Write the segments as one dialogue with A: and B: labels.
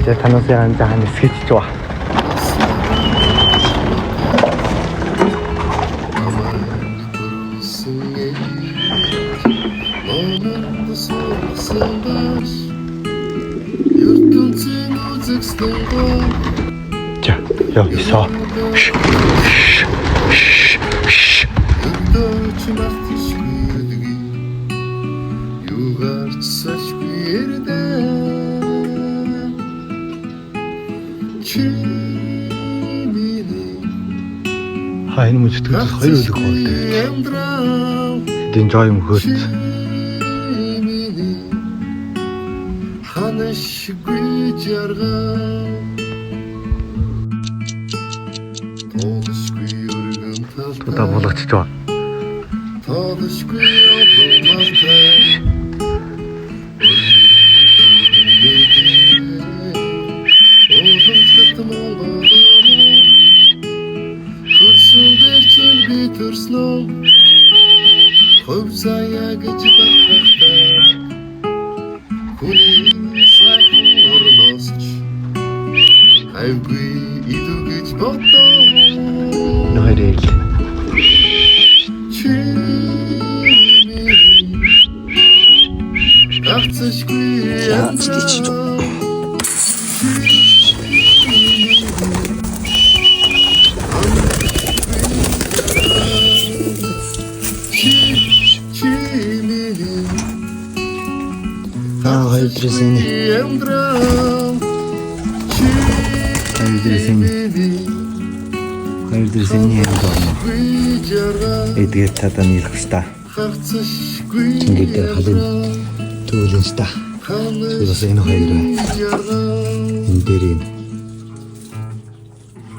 A: 제 단어세 한자 한 스케치 좋아. 자, 여기서 하이는 뭐 저도 하이를 듣고 왔대. Enjoy him good. 또 다 몰랐지 좋아. 너희를 자, 스티치 좀. hayırdır seni. Hayırdır seni yerim olma. Эдгээр тадаа нийлэх ста. Ингээд халын түүлэн ста. Тэгээс энэ хоёр энэ дээрийн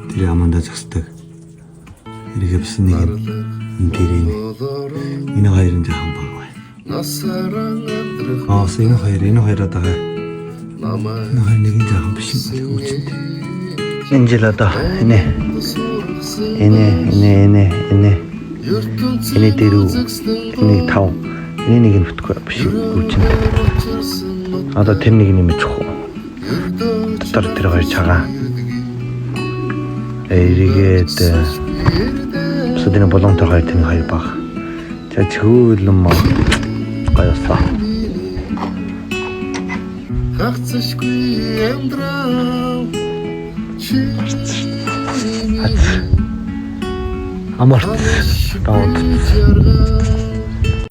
A: тэр аманда зогсдог. Эргээ бсэн нэг энэ дээрийн энэ хоёрын жахан баг бай. Энэ хоёроо дагаа. Наа нэгэн жахан биш юм үчтэй. Энэ жил одоо энэ дэрүү энийг тав энийг нь бүтгүй биш үчтэй. Одоо тэр нэг нэмэж хөө. Дотор тэр хоёр чагаа. Эргээд сүдэний болонтой хоёр тэр хоёр баг. За чөөлөн маа гайсаа. Амарт таут